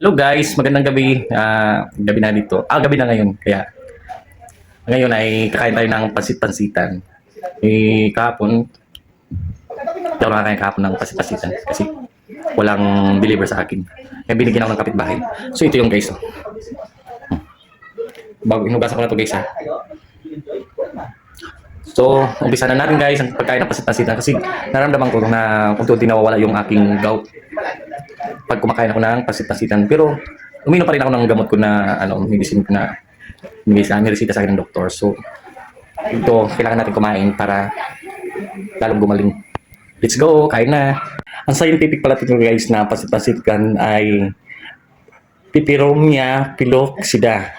Hello guys, magandang gabi. Gabi na dito. Gabi na ngayon. Kaya ngayon ay kakain tayo ng pansit-pansitan. Kahapon, hindi ako nakakain kahapon ng pansit-pansitan kasi walang deliver sa akin. Kaya binigyan ako ng kapitbahay. So ito yung guys. Bago inugasan ko na ito guys ha. So, umpisa na natin guys ang pagkain ng pansit-pansitan kasi naramdaman ko na unti-unti nawawala yung aking gout pag kumakain ako ng pansit-pansitan. Pero uminom pa rin ako ng gamot ko na medicine ko na niresita sa akin ng doktor. So ito kailangan natin kumain para lalong gumaling. Let's go, kain na. Ang scientific pala ito guys na pansit-pansitan ay Peperomia piloxida.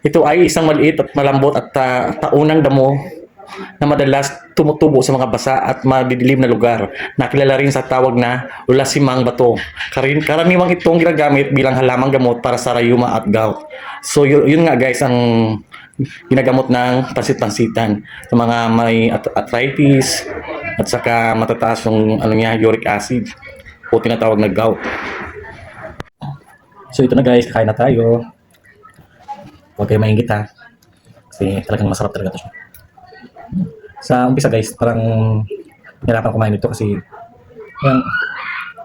Ito ay isang maliit at malambot at taunang damo na madalas tumutubo sa mga basa at madidilim na lugar. Nakilala rin sa tawag na ulasimang bato. Karaniwang itong ginagamit bilang halamang gamot para sa rayuma at gout. So yun nga guys ang ginagamot ng pansit-pansitan sa mga may arthritis at saka matataas yung uric acid o tinatawag na gout. So ito na guys, kakain na tayo. Huwag kayo maingit ha. Kasi talagang masarap talaga ito siya. Sa umpisa guys, parang nahirapan kumain ito kasi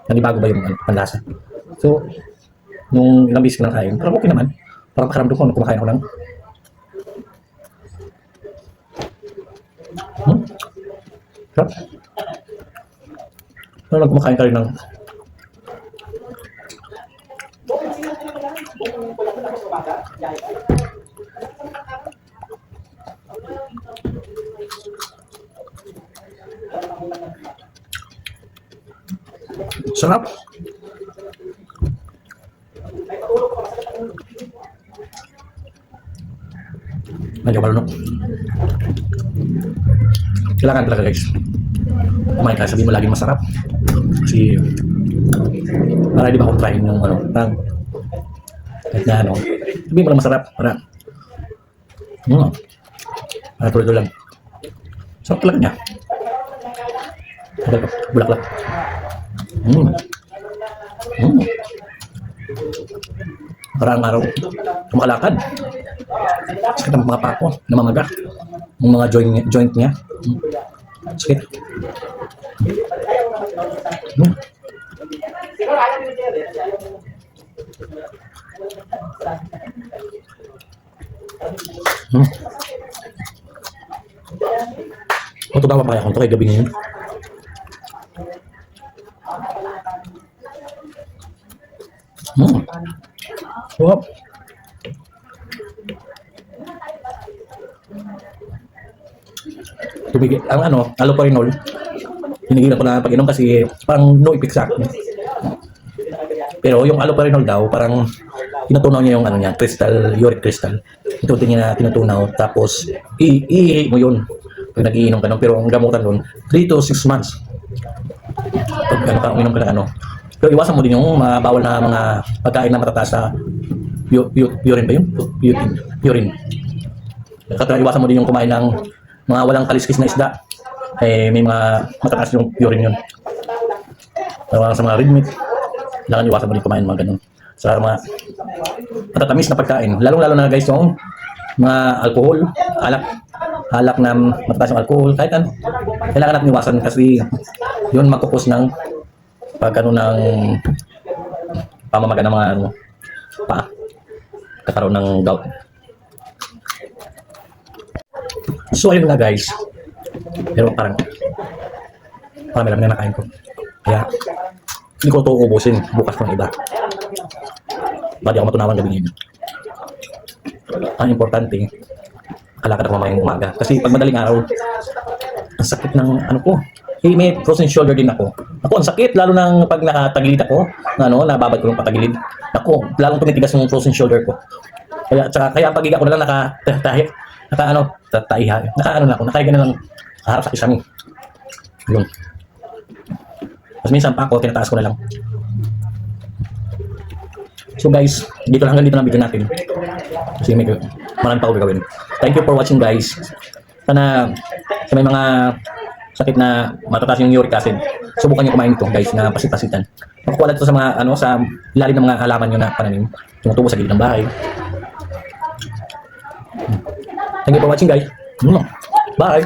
nanibago ba yung panlasa. So, nung ilang beses ko nang kain, parang okay naman. Parang pakaramdam ko nung kumakain ako ng sarap. Parang kumakain ka rin ng sarap. Medyo malunok. Kailangan talaga guys kumain ka, sabihin mo laging masarap kasi para di ba kung try yung parang kahit na sabihin mo lang masarap para tuloy-tuloy lang. Sarap talaga niya. Bulaklak. Parang araw kumakalakad. Sakit ang mga pako, namamaga. Yung mga joint niya. Sakit. Tama pa kaya kung ito kay gabi ngayon. Sarap. Tumigil ang allopurinol. Tinigilan ko na pag-inom kasi parang no effect sa akin. Pero yung allopurinol daw parang tinutunaw niya yung crystal, uric crystal. Ito niya tinutunaw tapos iihi mo yun pag nag-iinom ka nun. Pero ang gamutan doon 3 to 6 months. Pag uminom ka ng Pero iwasan mo din yung bawal na mga pagkain na matataas sa urine ba yun? Urine. Kaya iwasan mo din yung kumain ng mga walang kaliskis na isda. May mga matataas yung urine yun. Sa mga red meat, kailangan iwasan mo din kumain mga ganun. Sa mga matatamis na pagkain. Lalong-lalo na guys yung mga alcohol, alak na matataas yung alcohol, kahit ano. Kailangan natin iwasan kasi yun magkukos ng ng pamamaga ng mga kakaroon ng gout. So ayun nga guys, pero parang marami lang na nakain ko, kaya hindi ko ito ubusin bukas ng iba. Badi ako matunawan gabi ngayon. Ang importante, kalakad ako mamayang umaga kasi pag madaling araw ang sakit ng ko. May frozen shoulder din ako. Ang sakit, lalo nang pag nakatagilid ako, nababad ko ng patagilid. Lalong tumitigas yung frozen shoulder ko. Kaya ang pagiga ko na lang nakahiga na lang, harap sa kisame. Yun. Mas minsan pa ako, tinataas ko na lang. So guys, hanggang dito na video natin. Kasi marami pa ako gagawin. Thank you for watching guys. Sana sa may mga sakit na matataas yung uric acid, subukan nyo kumain ito guys na pasit-pasitan. Makukuha lang ito sa mga sa ilalim ng mga halaman nyo na pananim, tumutubo sa gilid ng bahay. Thank you for watching guys. Bye.